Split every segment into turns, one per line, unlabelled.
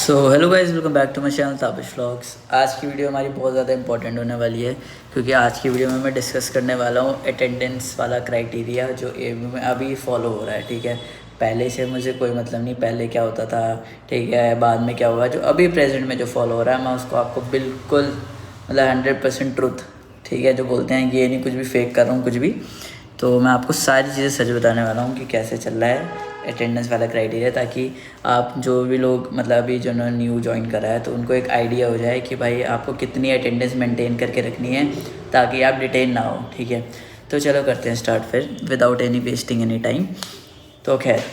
So hello guys, welcome back to my channel Tabish vlogs. आज की video हमारी बहुत ज़्यादा इंपॉर्टेंट होने वाली है, क्योंकि आज की वीडियो में मैं डिस्कस करने वाला हूँ अटेंडेंस वाला क्राइटेरिया जो एबी में अभी फॉलो हो रहा है। ठीक है, पहले से मुझे कोई मतलब नहीं, पहले क्या होता था, ठीक है, बाद में क्या होगा। जो अभी प्रेजेंट में जो फॉलो हो रहा है, मैं उसको आपको बिल्कुल मतलब 100% ट्रुथ, ठीक है, जो बोलते हैं कि ये नहीं कुछ भी फेक कर रहा हूँ कुछ भी। तो मैं आपको सारी चीज़ें सच बताने वाला हूँ कि कैसे चल रहा है अटेंडेंस वाला क्राइटेरिया, ताकि आप जो भी लोग मतलब अभी जो न्यू ज्वाइन करा है तो उनको एक आइडिया हो जाए कि भाई आपको कितनी अटेंडेंस मेंटेन करके रखनी है ताकि आप डिटेन ना हो। ठीक है, तो चलो करते हैं स्टार्ट फिर without any wasting any time. तो खैर,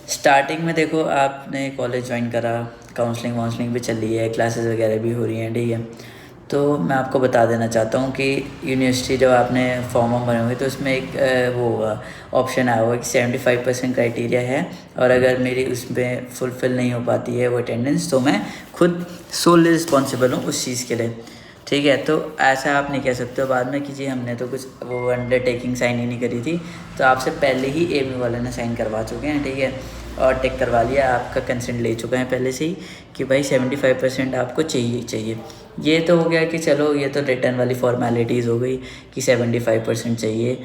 स्टार्टिंग में देखो, आपने कॉलेज ज्वाइन करा, काउंसलिंग वाउंसलिंग भी चल रही है, क्लासेस वगैरह भी हो रही हैं, ठीक है। तो मैं आपको बता देना चाहता हूँ कि यूनिवर्सिटी जब आपने फॉर्म वॉर्म भरे होंगे तो उसमें एक वो होगा, ऑप्शन आया होगा कि 75% क्राइटेरिया है, और अगर मेरी उसमें फुलफ़िल नहीं हो पाती है वो अटेंडेंस, तो मैं खुद सोली रिस्पॉन्सिबल हूँ उस चीज़ के लिए। ठीक है, तो ऐसा आप नहीं कह सकते हो बाद में कि जी हमने तो कुछ वो अंडरटेकिंग साइन ही नहीं करी थी। तो आपसे पहले ही एमी वाले ने साइन करवा चुके हैं, ठीक है, और टिक करवा लिया, आपका कंसेंट ले चुका है पहले से ही कि भाई 75% आपको चाहिए। ये तो हो गया कि चलो ये तो रिटर्न वाली फॉर्मेलिटीज़ हो गई कि 75% चाहिए।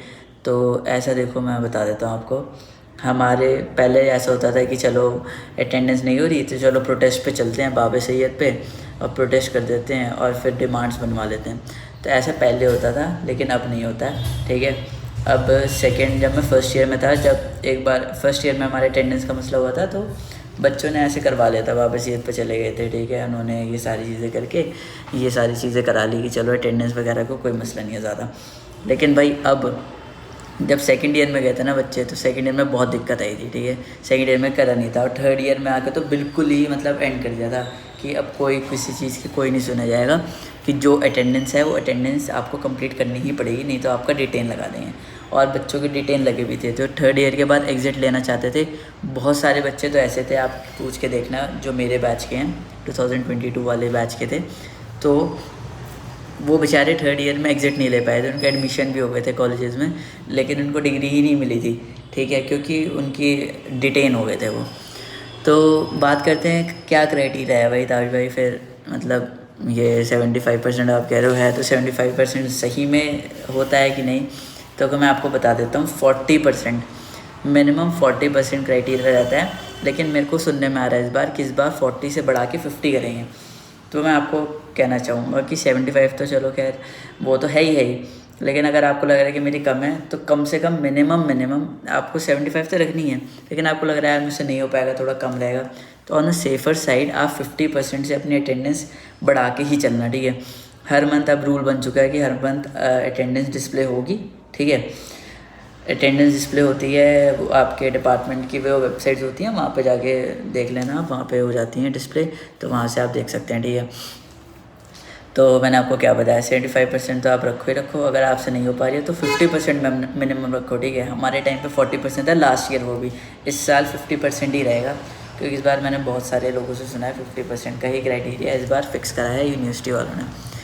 तो ऐसा देखो, मैं बता देता हूँ आपको, हमारे पहले ऐसा होता था कि चलो अटेंडेंस नहीं हो रही तो चलो प्रोटेस्ट पे चलते हैं बाबा सैयद पे, और प्रोटेस्ट कर देते हैं और फिर डिमांड्स बनवा लेते हैं। तो ऐसा पहले होता था, लेकिन अब नहीं होता है। ठीक है, अब जब मैं फ़र्स्ट ईयर में था, जब एक बार फर्स्ट ईयर में हमारे अटेंडेंस का मसला हुआ था, तो बच्चों ने ऐसे करवा लिया था, बाबा सैयद पे चले गए थे, ठीक है, उन्होंने ये सारी चीज़ें करके ये सारी चीज़ें करा ली कि चलो अटेंडेंस वगैरह को कोई मसला नहीं है ज़्यादा। लेकिन भाई अब जब सेकंड ईयर में गए थे ना बच्चे, तो सेकंड ईयर में बहुत दिक्कत आई थी। ठीक है, सेकंड ईयर में करा नहीं था, और थर्ड ईयर में आके तो बिल्कुल ही मतलब एंड कर दिया था कि अब कोई किसी चीज़ की कोई नहीं सुना जाएगा, कि जो अटेंडेंस है वो अटेंडेंस आपको कंप्लीट करनी ही पड़ेगी, नहीं तो आपका डिटेन लगा देंगे। और बच्चों के डिटेन लगे भी थे, तो थर्ड ईयर के बाद एग्ज़िट लेना चाहते थे। बहुत सारे बच्चे तो ऐसे थे, आप पूछ के देखना, जो मेरे बैच के हैं, 2022 वाले बैच के थे, तो वो बेचारे थर्ड ईयर में एग्ज़िट नहीं ले पाए थे। उनके एडमिशन भी हो गए थे कॉलेजेस में, लेकिन उनको डिग्री ही नहीं मिली थी। ठीक है, क्योंकि उनकी डिटेन हो गए थे वो। तो बात करते हैं क्या क्राइटेरिया है भाई ताबिश भाई, फिर मतलब ये 75% आप कह रहे हो है, तो 75% सही में होता है कि नहीं? तो मैं आपको बता देता हूँ, 40% मिनिमम 40% क्राइटेरिया रहता है। लेकिन मेरे को सुनने में आ रहा है इस बार कि इस बार 40 से बढ़ा के 50 करेंगे। तो मैं आपको कहना चाहूँगा कि 75 तो चलो खैर वो तो है ही, लेकिन अगर आपको लग रहा है कि मेरी कम है, तो कम से कम मिनिमम आपको 75 तो रखनी है। लेकिन आपको लग रहा है मुझसे नहीं हो पाएगा, थोड़ा कम रहेगा, तो ऑन द सेफर साइड आप 50% से अपनी अटेंडेंस बढ़ा के ही चलना। ठीक है, हर मंथ अब रूल बन चुका है कि हर मंथ अटेंडेंस डिस्प्ले होगी। ठीक है, अटेंडेंस डिस्प्ले होती है, वो आपके डिपार्टमेंट की वो वेबसाइट्स होती हैं, वहाँ पे जाके देख लेना, वहाँ पे हो जाती हैं डिस्प्ले, तो वहाँ से आप देख सकते हैं। ठीक है, तो मैंने आपको क्या बताया, 75% तो आप रखो ही रखो, अगर आपसे नहीं हो पा रही है तो 50% मिनिमम रखो। ठीक है, हमारे टाइम पे 40% था लास्ट ईयर, वो भी इस साल 50% ही रहेगा, क्योंकि इस बार मैंने बहुत सारे लोगों से सुना है 50% का ही क्राइटेरिया इस बार फिक्स करा है यूनिवर्सिटी वालों ने।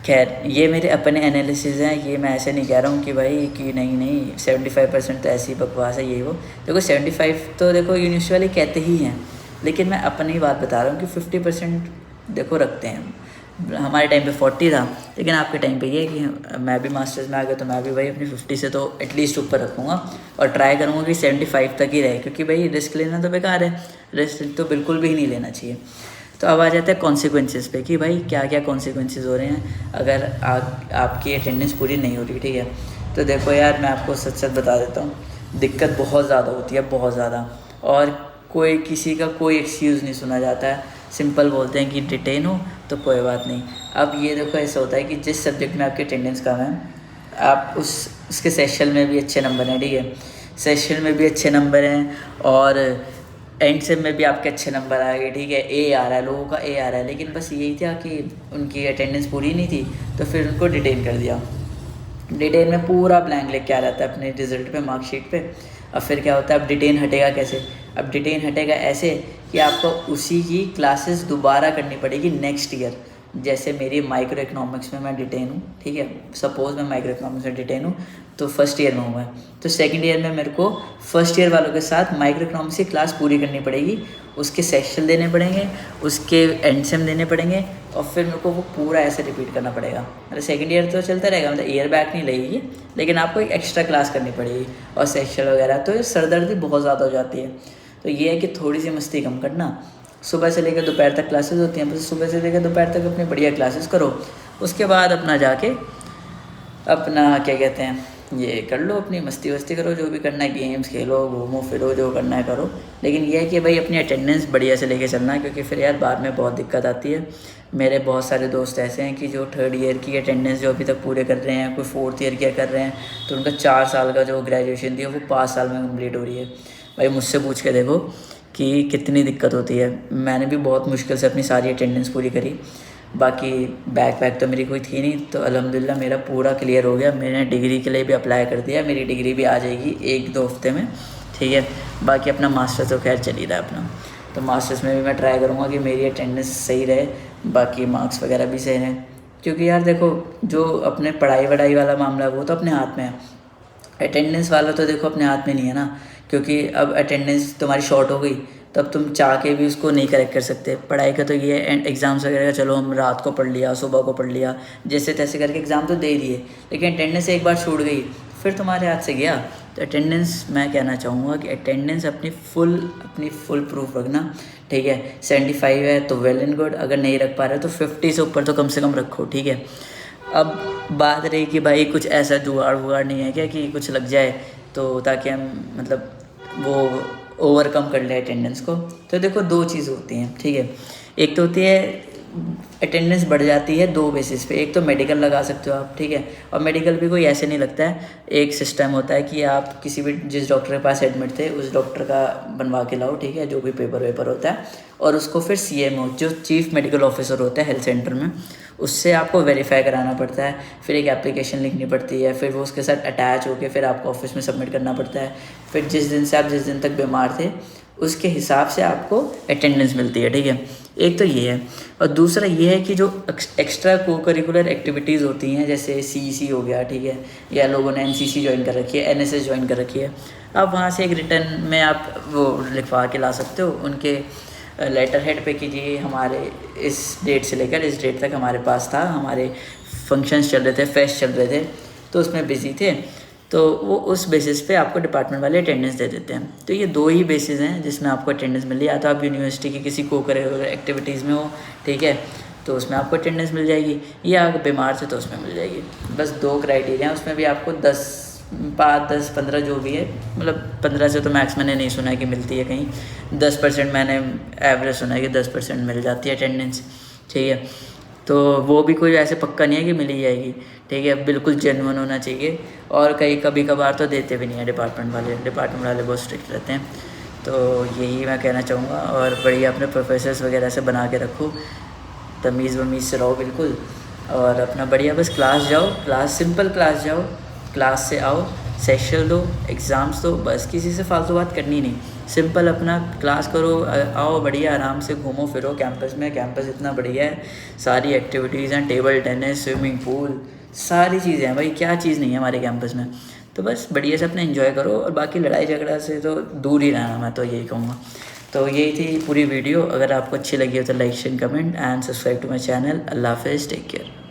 खैर, ये मेरे अपने एनालिसिस हैं, ये मैं ऐसे नहीं कह रहा हूँ कि भाई कि नहीं 75% तो ऐसी बकवास है ये वो। देखो 75 तो देखो यूनिवर्सिटी वाले कहते ही हैं, लेकिन मैं अपनी बात बता रहा हूँ कि 50% देखो रखते हैं। हमारे टाइम पे 40 था, लेकिन आपके टाइम पे ये है कि मैं भी मास्टर्स में आ गया, तो मैं भी भाई अपनी 50 से तो एटलीस्ट ऊपर रखूँगा, और ट्राई करूँगा कि 75 तक ही रहे, क्योंकि भाई रिस्क लेना तो बेकार है, रिस्क तो बिल्कुल भी नहीं लेना चाहिए। तो अब आ जाता है कॉन्सिक्वेंसेस पे कि भाई क्या क्या कॉन्सिक्वेंसेस हो रहे हैं अगर आपकी अटेंडेंस पूरी नहीं हो रही। ठीक है, तो देखो यार, मैं आपको सच सच बता देता हूँ, दिक्कत बहुत ज़्यादा होती है, बहुत ज़्यादा, और कोई किसी का कोई एक्सक्यूज़ नहीं सुना जाता है। सिंपल बोलते हैं कि डिटेन हो तो कोई बात नहीं। अब ये देखो, ऐसा होता है कि जिस सब्जेक्ट में आपकी अटेंडेंस कम है, आप उसके सेशन में भी अच्छे नंबर हैं, ठीक है, सेशन में भी अच्छे नंबर हैं, और एंड सेम में भी आपके अच्छे नंबर आ गए, ठीक है, ए आ रहा है, लोगों का ए आ रहा है, लेकिन बस यही था कि उनकी अटेंडेंस पूरी नहीं थी, तो फिर उनको डिटेन कर दिया। डिटेन में पूरा ब्लैंक लेके आ जाता है अपने रिजल्ट पे, मार्कशीट पे। अब फिर क्या होता है, अब डिटेन हटेगा कैसे? अब डिटेन हटेगा ऐसे कि आपको उसी की क्लासेस दोबारा करनी पड़ेगी नेक्स्ट ईयर। जैसे मेरी माइक्रो इकोनॉमिक्स में मैं डिटेन हूँ, ठीक है, सपोज़ मैं माइक्रो इकोनॉमिक्स में डिटेन हूँ, तो फर्स्ट ईयर में हूँ मैं, तो सेकंड ईयर में मेरे को फर्स्ट ईयर वालों के साथ माइक्रो इकोनॉमिक्स की क्लास पूरी करनी पड़ेगी, उसके सेक्शन देने पड़ेंगे, उसके एंड सेम देने पड़ेंगे, और फिर मेरे को वो पूरा ऐसे रिपीट करना पड़ेगा। मतलब सेकंड ईयर तो चलता रहेगा, मतलब ईयर बैक नहीं लगेगी, लेकिन आपको एक एक्स्ट्रा क्लास करनी पड़ेगी और सेक्शन वगैरह, तो ये सरदर्दी बहुत ज़्यादा हो जाती है। तो ये है कि थोड़ी सी मस्ती कम करना। सुबह से लेकर दोपहर तक क्लासेस होती हैं, बस सुबह से लेकर दोपहर तक अपनी बढ़िया क्लासेस करो, उसके बाद अपना जाके अपना क्या कहते हैं ये कर लो, अपनी मस्ती वस्ती करो, जो भी करना है, गेम्स खेलो, घूमो फिरो, जो करना है करो। लेकिन ये है कि भाई अपनी अटेंडेंस बढ़िया से लेके चलना है, क्योंकि फिर यार बाद में बहुत दिक्कत आती है। मेरे बहुत सारे दोस्त ऐसे हैं कि जो थर्ड ईयर की अटेंडेंस जो अभी तक पूरे कर रहे हैं, कोई फोर्थ ईयर की कर रहे हैं, तो उनका 4 साल का जो ग्रेजुएशन थी वो 5 साल में कम्प्लीट हो रही है। भाई मुझसे पूछ के देखो कि कितनी दिक्कत होती है। मैंने भी बहुत मुश्किल से अपनी सारी अटेंडेंस पूरी करी, बाकी बैक तो मेरी कोई थी नहीं, तो अल्हम्दुलिल्लाह मेरा पूरा क्लियर हो गया। मैंने डिग्री के लिए भी अप्लाई कर दिया, मेरी डिग्री भी आ जाएगी 1-2 हफ्ते में, ठीक है। बाकी अपना मास्टर्स तो खैर चल ही रहा है अपना, तो मास्टर्स में भी मैं ट्राई करूँगा कि मेरी अटेंडेंस सही रहे, बाकी मार्क्स वगैरह भी सही रहें, क्योंकि यार देखो जो अपने पढ़ाई वढ़ाई वाला मामला है वो तो अपने हाथ में है, अटेंडेंस वाला तो देखो अपने हाथ में नहीं है ना। क्योंकि अब अटेंडेंस तुम्हारी शॉर्ट हो गई, तब तुम चाह के भी उसको नहीं करेक्ट कर सकते। पढ़ाई का तो ये है, एग्ज़ाम्स वगैरह का चलो हम रात को पढ़ लिया, सुबह को पढ़ लिया, जैसे तैसे करके एग्ज़ाम तो दे दिए, लेकिन अटेंडेंस एक बार छूट गई फिर तुम्हारे हाथ से गया। तो अटेंडेंस मैं कहना चाहूँगा कि अटेंडेंस अपनी फुल प्रूफ रखना, ठीक है। 75 है तो वेल एंड गुड, अगर नहीं रख पा रहे तो 50 से ऊपर तो कम से कम रखो, ठीक है। अब बात रही कि भाई कुछ ऐसा जुगाड़ वुगाड़ नहीं है क्या कि कुछ लग जाए, तो ताकि हम मतलब वो ओवरकम कर ले अटेंडेंस को। तो देखो 2 चीज़ होती हैं, ठीक है। एक तो होती है अटेंडेंस बढ़ जाती है 2 बेसिस पे, एक तो मेडिकल लगा सकते हो आप, ठीक है। और मेडिकल भी कोई ऐसे नहीं लगता है, एक सिस्टम होता है कि आप किसी भी जिस डॉक्टर के पास एडमिट थे उस डॉक्टर का बनवा के लाओ, ठीक है, जो भी पेपर वेपर होता है, और उसको फिर CMO जो चीफ मेडिकल ऑफिसर होता है हेल्थ सेंटर में, उससे आपको वेरीफाई कराना पड़ता है, फिर एक एप्लीकेशन लिखनी पड़ती है, फिर वो उसके साथ अटैच होकर फिर आपको ऑफिस में सबमिट करना पड़ता है। फिर जिस दिन तक बीमार थे उसके हिसाब से आपको अटेंडेंस मिलती है, ठीक है। एक तो ये है, और दूसरा ये है कि जो एक्स्ट्रा को करिकुलर एक्टिविटीज़ होती हैं, जैसे CEC हो गया, ठीक है, या लोगों ने NCC ज्वाइन कर रखी है, NSS ज्वाइन कर रखी है, आप वहाँ से एक रिटर्न में आप वो लिखवा के ला सकते हो उनके लेटर हेड पे कीजिए हमारे इस डेट से लेकर इस डेट तक हमारे पास था, हमारे फंक्शंस चल रहे थे, फेस्ट चल रहे थे, तो उसमें बिजी थे, तो वो उस बेसिस पे आपको डिपार्टमेंट वाले अटेंडेंस दे देते हैं। तो ये 2 ही बेसिस हैं जिसमें आपको अटेंडेंस मिल रही है। या तो आप यूनिवर्सिटी की किसी को करिकुलर एक्टिविटीज़ में हो, ठीक है, तो उसमें आपको अटेंडेंस मिल जाएगी, या अगर बीमार थे तो उसमें मिल जाएगी। बस 2 क्राइटेरिया हैं, उसमें भी आपको 5-10-15 जो भी है, मतलब 15 से तो मैक्स मैंने नहीं सुना है कि मिलती है कहीं, 10% मैंने एवरेज सुना है कि 10% मिल जाती है अटेंडेंस, ठीक है। तो वो भी कोई ऐसे पक्का नहीं है कि मिल ही जाएगी, ठीक है, बिल्कुल जेन्युइन होना चाहिए। और कभी कभार तो देते भी नहीं है डिपार्टमेंट वाले बहुत स्ट्रिक्ट रहते हैं। तो यही मैं कहना चाहूँगा, और बढ़िया अपने प्रोफेसर्स वगैरह से बना के रखो, तमीज़ वमीज़ से रहो बिल्कुल, और अपना बढ़िया बस क्लास जाओ, सिंपल क्लास जाओ, क्लास से आओ, सेशन दो, एग्ज़ाम्स दो, बस किसी से फालतू बात करनी नहीं, सिंपल अपना क्लास करो, आओ बढ़िया आराम से घूमो फिरो कैंपस में। कैंपस इतना बढ़िया है, सारी एक्टिविटीज़ हैं, टेबल टेनिस, स्विमिंग पूल, सारी चीज़ें हैं भाई, क्या चीज़ नहीं है हमारे कैंपस में। तो बस बढ़िया से अपना एंजॉय करो, और बाकी लड़ाई झगड़ा से तो दूर ही रहना, मैं तो यही कहूँगा। तो यही थी पूरी वीडियो, अगर आपको अच्छी लगी हो तो like share comment and subscribe to my channel. अल्लाह हाफिज़, टेक केयर।